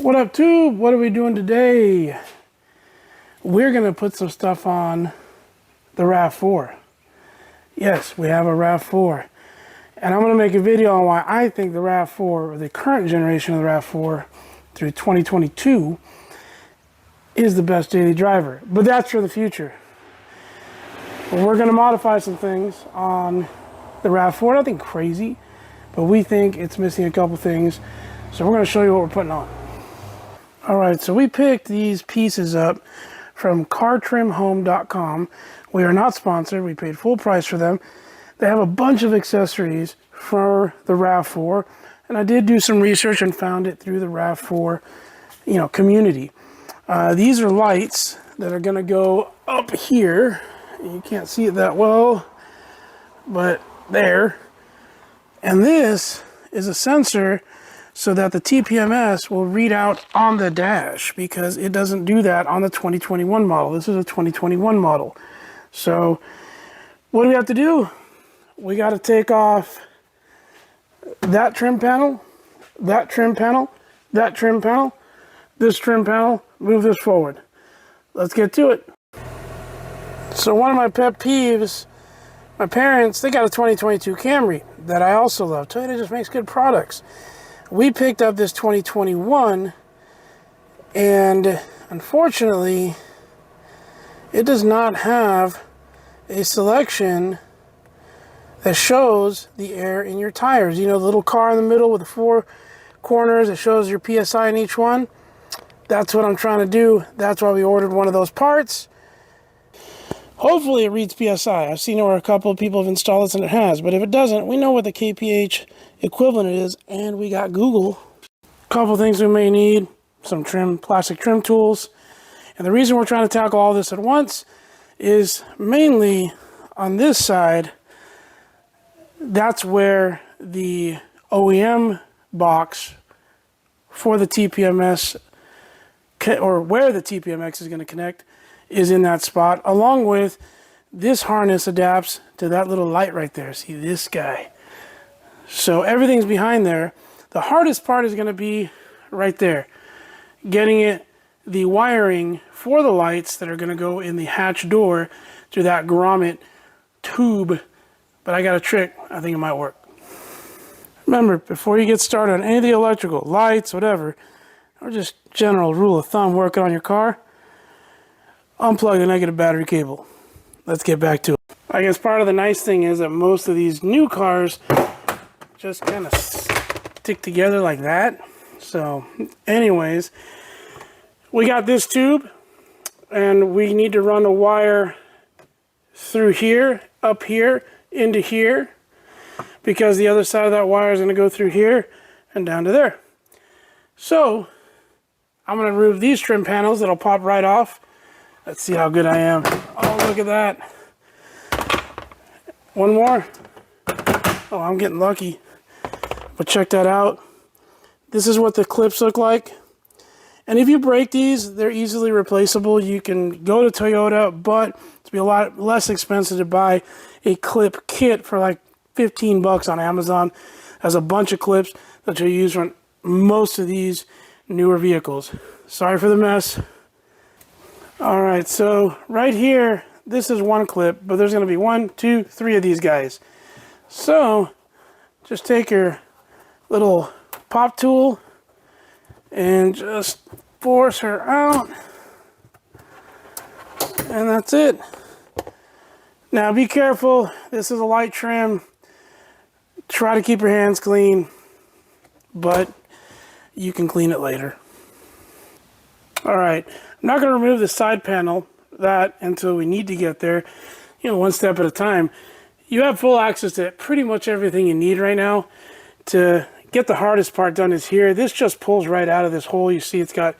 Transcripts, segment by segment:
What up, Tube? What are we doing today? We're going to put some stuff on the Rav4. Yes, we have a Rav4. And I'm going to make a video on why I think the Rav4, or the current generation of the Rav4 through 2022, is the best daily driver. But that's for the future. But we're going to modify some things on the Rav4. Nothing crazy, but we think it's missing a couple things. So we're going to show you what we're putting on. Alright, so we picked these pieces up from CarTrimHome.com. We are not sponsored. We paid full price for them. They have a bunch of accessories for the Rav4, and I did do some research and found it through the Rav4, community. These are lights that are going to go up here. You can't see it that well, but there. And this is a sensor so that the TPMS will read out on the dash, because it doesn't do that on the 2021 model. This is a 2021 model. So what do we have to do? We got to take off that trim panel, that trim panel, that trim panel, this trim panel, move this forward. Let's get to it. So one of my pet peeves, my parents, they got a 2022 Camry that I also love. Toyota just makes good products. We picked up this 2021, and unfortunately, it does not have a selection that shows the air in your tires. You know, the little car in the middle with the 4 corners that shows your PSI in each one. That's what I'm trying to do. That's why we ordered one of those parts. Hopefully it reads PSI. I've seen where a couple of people have installed this and it has, but if it doesn't, we know what the kph equivalent is, and we got Google. A couple of things we may need: some plastic trim tools. And the reason we're trying to tackle all this at once is mainly on this side. That's where the OEM box for the TPMS, or where the TPMS is going to connect, is in that spot, along with this harness adapts to that little light right there. See this guy? So everything's behind there. The hardest part is going to be right there, getting the wiring for the lights that are going to go in the hatch door through that grommet tube. But I got a trick. I think it might work. Remember, before you get started on any of the electrical, lights, whatever, or just general rule of thumb working on your car, unplug the negative battery cable. Let's get back to it. I guess part of the nice thing is that most of these new cars just kind of stick together like that. So anyways, we got this tube, and we need to run a wire through here, up here, into here, because the other side of that wire is going to go through here and down to there. So I'm going to remove these trim panels that'll pop right off. Let's see how good I am. Oh, look at that. One more. Oh, I'm getting lucky. But check that out. This is what the clips look like. And if you break these, they're easily replaceable. You can go to Toyota, but it's be a lot less expensive to buy a clip kit for like 15 bucks on Amazon. Has a bunch of clips that you'll use on most of these newer vehicles. Sorry for the mess. All right, so right here, this is one clip, but there's going to be 1, 2, 3 of these guys. So just take your little pop tool and just force her out, and that's it. Now be careful. This is a light trim. Try to keep your hands clean, but you can clean it later. All right, I'm not going to remove the side panel until we need to get there, one step at a time. You have full access to pretty much everything you need right now. To get the hardest part done is here. This just pulls right out of this hole. You see it's got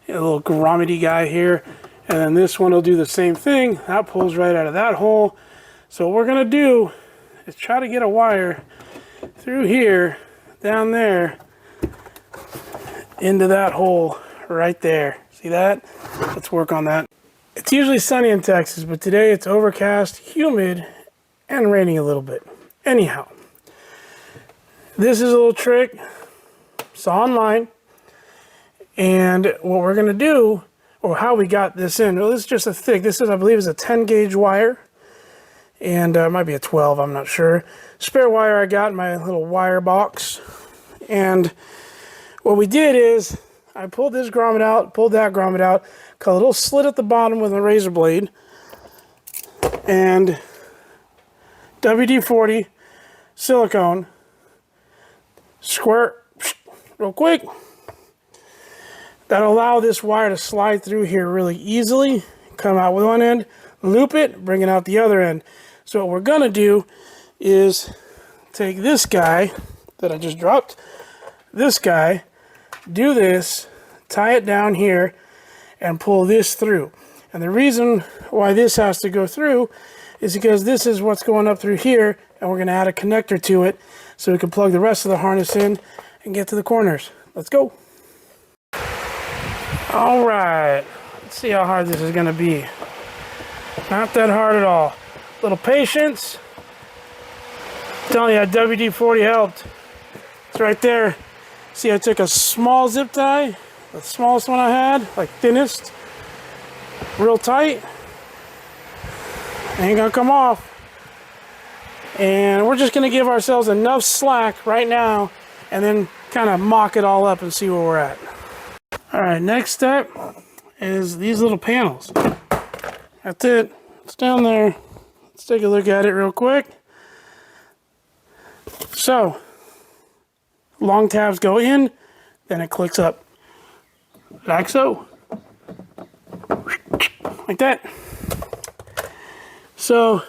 a little grommety guy here, and then this one will do the same thing. That pulls right out of that hole. So what we're going to do is try to get a wire through here, down there, into that hole right there. See that? Let's work on that. It's usually sunny in Texas, but today it's overcast, humid, and raining a little bit. Anyhow, this is a little trick. Saw online. And what we're going to do, or how we got this in, well, this is just a thick, this is, I believe, is a 10 gauge wire. And it might be a 12, I'm not sure. Spare wire I got in my little wire box. And what we did is, I pulled this grommet out, pulled that grommet out, cut a little slit at the bottom with a razor blade, and WD-40 silicone, squirt real quick. That'll allow this wire to slide through here really easily. Come out with one end, loop it, bring it out the other end. So what we're gonna do is take this guy that I just dropped, this guy, do this, tie it down here, and pull this through. And the reason why this has to go through is because this is what's going up through here, and we're going to add a connector to it so we can plug the rest of the harness in and get to the corners. Let's go. All right, let's see how hard this is going to be. Not that hard at all. Little patience. I'm telling you, that WD-40 helped. It's right there. See, I took a small zip tie, the smallest one I had, like thinnest, real tight. Ain't gonna come off. And we're just gonna give ourselves enough slack right now and then kind of mock it all up and see where we're at. All right, next step is these little panels. That's it. It's down there. Let's take a look at it real quick. So, long tabs go in, then it clicks up. Like so. Like that. So,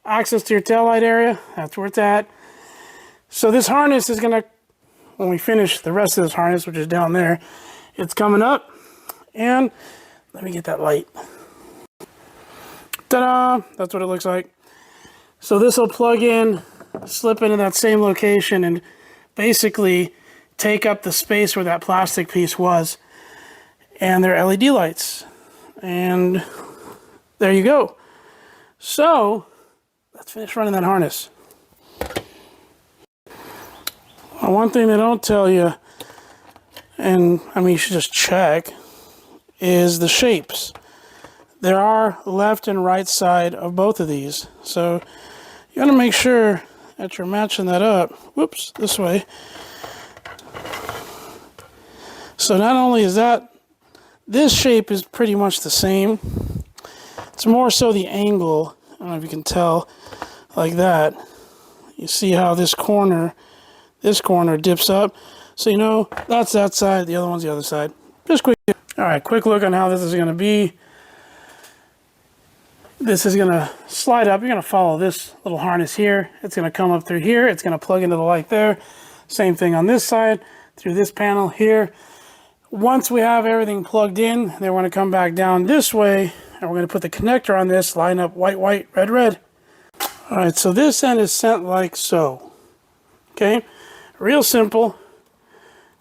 access to your taillight area, that's where it's at. So this harness is gonna, when we finish the rest of this harness, which is down there, it's coming up, and let me get that light. Ta-da! That's what it looks like. So this will plug in, slip into that same location, and basically take up the space where that plastic piece was. And they're LED lights. And there you go. So, let's finish running that harness. Well, one thing they don't tell you, and I mean you should just check, is the shapes. There are left and right side of both of these. So, you want to make sure that you're matching that up. Whoops, this way. So not only is that, this shape is pretty much the same. It's more so the angle. I don't know if you can tell, like that. You see how this corner dips up. So you know, that's that side, the other one's the other side. Just quick. All right, quick look on how this is gonna be. This is gonna slide up. You're gonna follow this little harness here. It's gonna come up through here. It's gonna plug into the light there. Same thing on this side, through this panel here. Once we have everything plugged in, then we're gonna come back down this way, and we're gonna put the connector on this, line up white, white, red, red. All right, so this end is sent like so. Okay, real simple.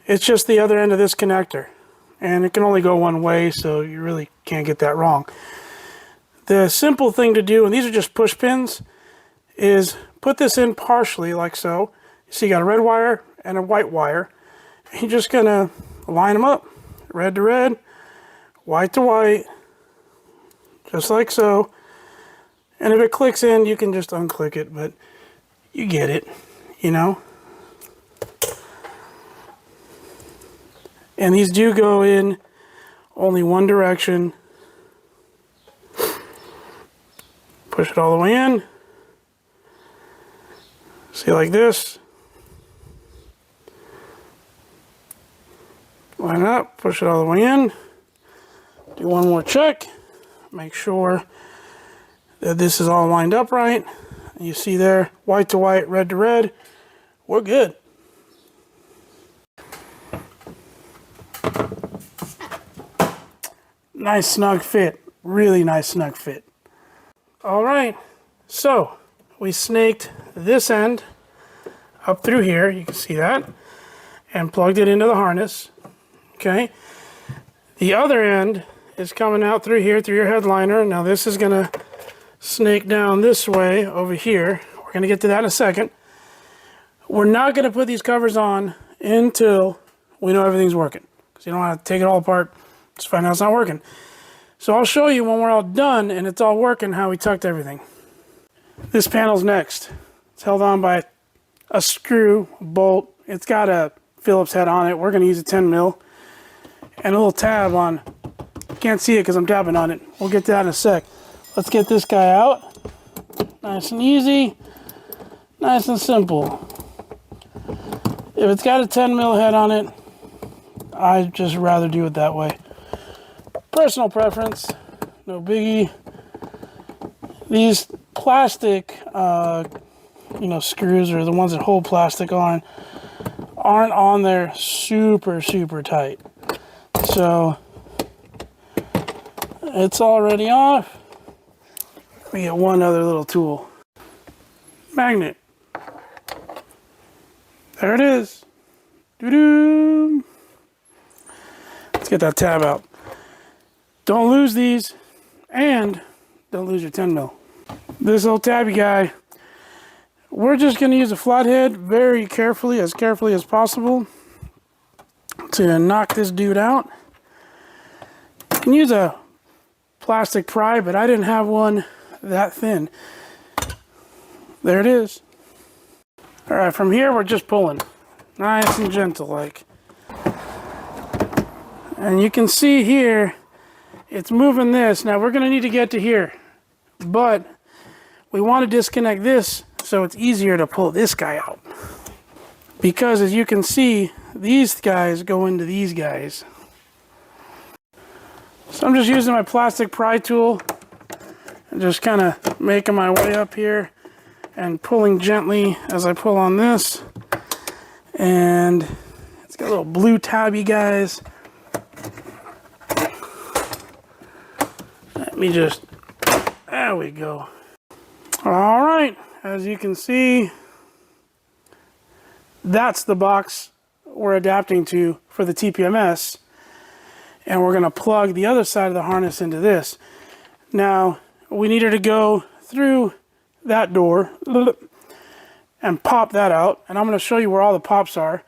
It's just the other end of this connector. And it can only go one way, so you really can't get that wrong. The simple thing to do, and these are just push pins, is put this in partially like so. So you got a red wire and a white wire. You're just gonna line them up, red to red, white to white, just like so. And if it clicks in, you can just unclick it, but you get it, you know. And these do go in only one direction. Push it all the way in. See, like this. Line up, push it all the way in. Do one more check. Make sure that this is all lined up right. You see there, white to white, red to red. We're good. Nice snug fit, really nice snug fit. All right, so we snaked this end up through here, you can see that, and plugged it into the harness, okay? The other end is coming out through here, through your headliner. Now this is gonna snake down this way over here. We're gonna get to that in a second. We're not gonna put these covers on until we know everything's working, because you don't want to take it all apart, just find out it's not working. So I'll show you when we're all done and it's all working how we tucked everything. This panel's next. It's held on by a screw, bolt. It's got a Phillips head on it. We're going to use a 10 mil and a little tab on. Can't see it because I'm tapping on it. We'll get to that in a sec. Let's get this guy out. Nice and easy. Nice and simple. If it's got a 10 mil head on it, I'd just rather do it that way. Personal preference, no biggie. These plastic, screws, or the ones that hold plastic on, aren't on there super tight. So it's already off. We get one other little tool. Magnet. There it is. Doo-doo. Let's get that tab out. Don't lose these, and don't lose your 10 mil. This little tabby guy, we're just going to use a flathead very carefully as possible to knock this dude out. You can use a plastic pry, but I didn't have one that thin. There it is. All right, from here we're just pulling, nice and gentle like. And you can see here, it's moving this. Now we're going to need to get to here, but we want to disconnect this so it's easier to pull this guy out. Because as you can see, these guys go into these guys. So I'm just using my plastic pry tool and just kind of making my way up here and pulling gently as I pull on this. And it's got little blue tabby guys. Let me just, there we go. All right, as you can see, that's the box we're adapting to for the TPMS. And we're gonna plug the other side of the harness into this. Now, we needed to go through that door and pop that out. And I'm gonna show you where all the pops are.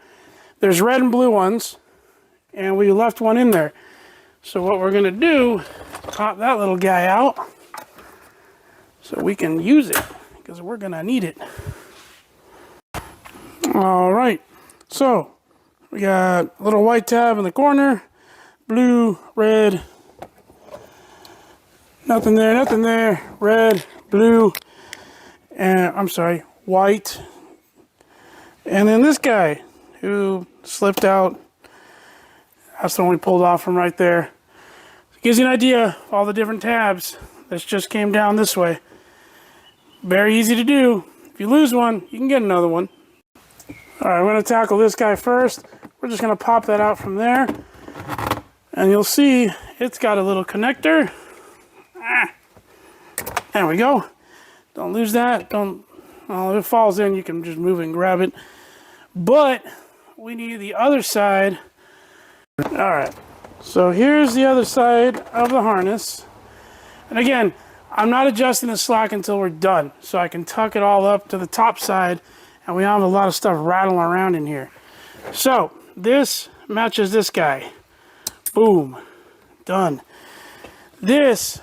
There's red and blue ones, and we left one in there. So what we're gonna do, pop that little guy out so we can use it, because we're gonna need it. All right, so we got a little white tab in the corner, blue, red, nothing there, red, blue, and I'm sorry, white. And then this guy who slipped out, that's the one we pulled off from right there. It gives you an idea of all the different tabs. This just came down this way. Very easy to do. If you lose one, you can get another one. All right, we're going to tackle this guy first. We're just going to pop that out from there. And you'll see it's got a little connector. There we go. Don't lose that. Well, if it falls in, you can just move it and grab it. But we need the other side. All right, so here's the other side of the harness. And again, I'm not adjusting the slack until we're done, so I can tuck it all up to the top side, and we have a lot of stuff rattling around in here. So this matches this guy. Boom, done. This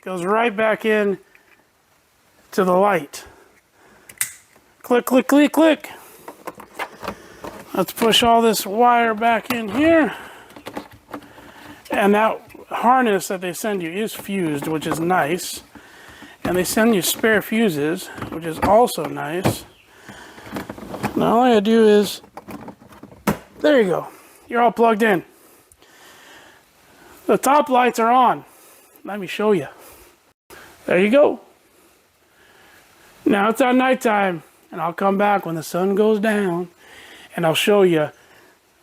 goes right back in to the light. Click, click, click, click. Let's push all this wire back in here. And that harness that they send you is fused, which is nice. And they send you spare fuses, which is also nice. Now all I gotta do is, there you go. You're all plugged in. The top lights are on. Let me show you. There you go. Now it's at nighttime, and I'll come back when the sun goes down, and I'll show you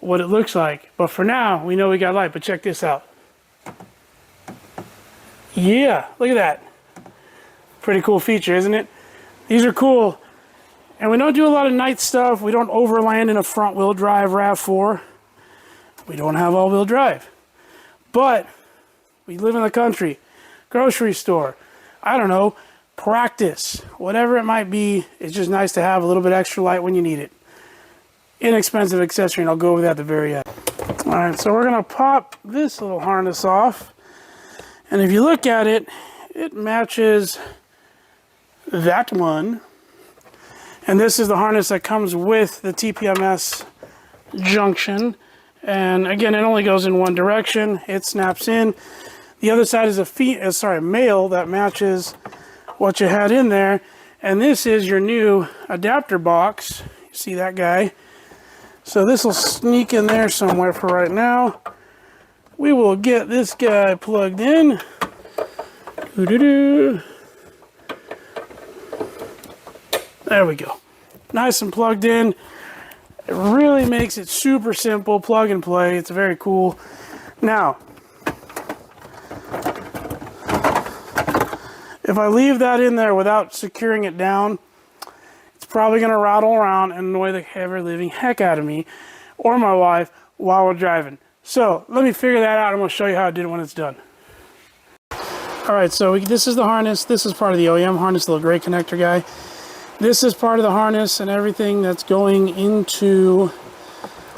what it looks like. But for now, we know we got light, but check this out. Yeah, look at that. Pretty cool feature, isn't it? These are cool. And we don't do a lot of night stuff. We don't overland in a front-wheel drive RAV4. We don't have all-wheel drive. But we live in the country, grocery store, I don't know, practice, whatever it might be. It's just nice to have a little bit extra light when you need it. Inexpensive accessory, and I'll go over that at the very end. Alright, so we're going to pop this little harness off. And if you look at it, it matches that one. And this is the harness that comes with the TPMS junction. And again, it only goes in one direction. It snaps in. The other side is a male that matches what you had in there. And this is your new adapter box. You see that guy? So this will sneak in there somewhere for right now. We will get this guy plugged in. Doo-doo-doo. There we go. Nice and plugged in. It really makes it super simple, plug and play. It's very cool. Now, if I leave that in there without securing it down, it's probably going to rattle around and annoy the ever-living heck out of me or my wife while we're driving. So let me figure that out. I'm going to show you how I did it when it's done. Alright, so this is the harness. This is part of the OEM harness, the little gray connector guy. This is part of the harness and everything that's going into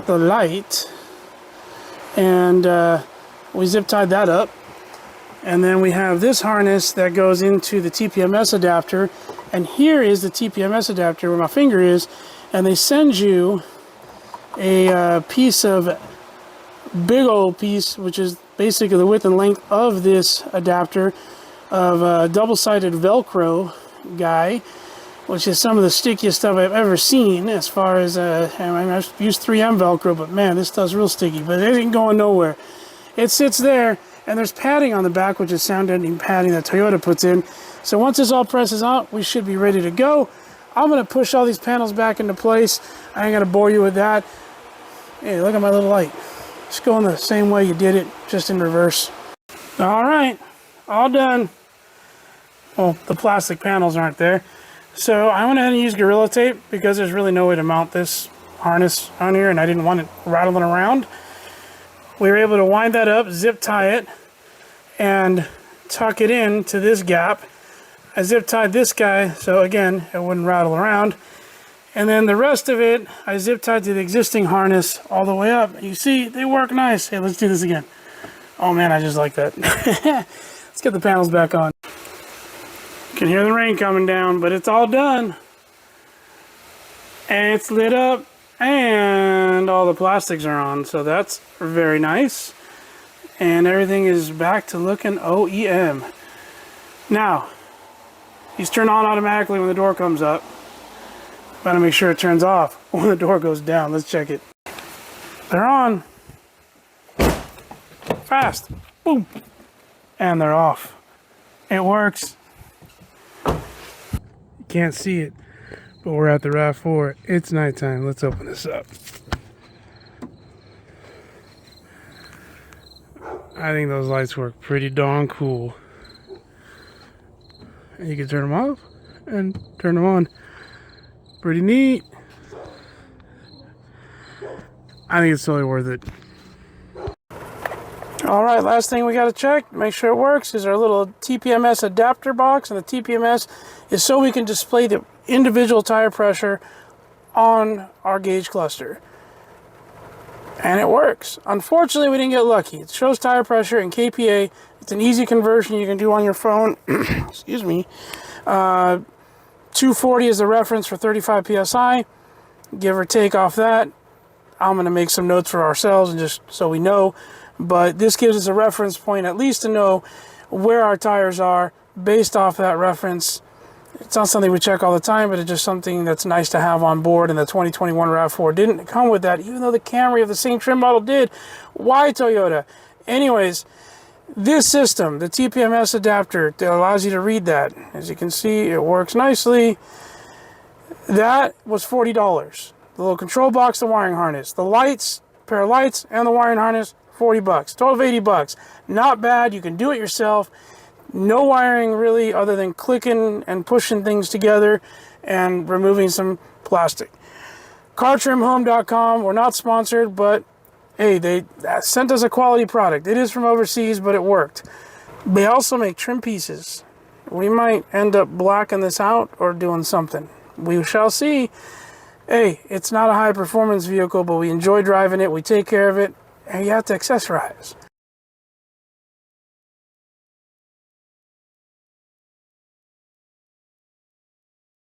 the light. And we zip tied that up. And then we have this harness that goes into the TPMS adapter. And here is the TPMS adapter where my finger is. And they send you a piece of big old piece, which is basically the width and length of this adapter, of a double-sided Velcro guy, which is some of the stickiest stuff I've ever seen. As far as I've used 3M Velcro, but man, this stuff's real sticky. But it ain't going nowhere. It sits there, and there's padding on the back, which is sound-deadening padding that Toyota puts in. So once this all presses out, we should be ready to go. I'm going to push all these panels back into place. I ain't going to bore you with that. Hey, look at my little light. It's going the same way you did it, just in reverse. All right, all done. Well, the plastic panels aren't there. So I went ahead and used Gorilla Tape because there's really no way to mount this harness on here and I didn't want it rattling around. We were able to wind that up, zip tie it, and tuck it in to this gap. I zip tied this guy so again it wouldn't rattle around. And then the rest of it, I zip tied to the existing harness all the way up. You see, they work nice. Hey, let's do this again. Oh man, I just like that. Let's get the panels back on. You can hear the rain coming down, but it's all done. And it's lit up, and all the plastics are on, so that's very nice. And everything is back to looking OEM. Now, these turn on automatically when the door comes up. Gotta make sure it turns off when the door goes down. Let's check it. They're on. Fast. Boom. And they're off. It works. You can't see it, but we're at the Rav4. It's nighttime. Let's open this up. I think those lights work pretty darn cool. And you can turn them off and turn them on. Pretty neat. I think it's totally worth it. Alright, last thing we got to check, make sure it works, is our little TPMS adapter box. And the TPMS is so we can display the individual tire pressure on our gauge cluster. And it works. Unfortunately, we didn't get lucky. It shows tire pressure in kPa. It's an easy conversion you can do on your phone. Excuse me. 240 is the reference for 35 psi, give or take off that. I'm going to make some notes for ourselves and just so we know, but this gives us a reference point at least to know where our tires are based off that reference. It's not something we check all the time, but it's just something that's nice to have on board, and the 2021 RAV4 didn't come with that, even though the Camry of the same trim model did. Why, Toyota? Anyways, this system, the TPMS adapter, that allows you to read that. As you can see, it works nicely. That was $40. The little control box, the wiring harness, the lights, pair of lights, and the wiring harness, $40. Total of $80. Not bad. You can do it yourself. No wiring really, other than clicking and pushing things together and removing some plastic. CarTrimHome.com. We're not sponsored, but hey, they sent us a quality product. It is from overseas, but it worked. They also make trim pieces. We might end up blacking this out or doing something. We shall see. Hey, it's not a high performance vehicle, but we enjoy driving it. We take care of it. and you have to accessorize.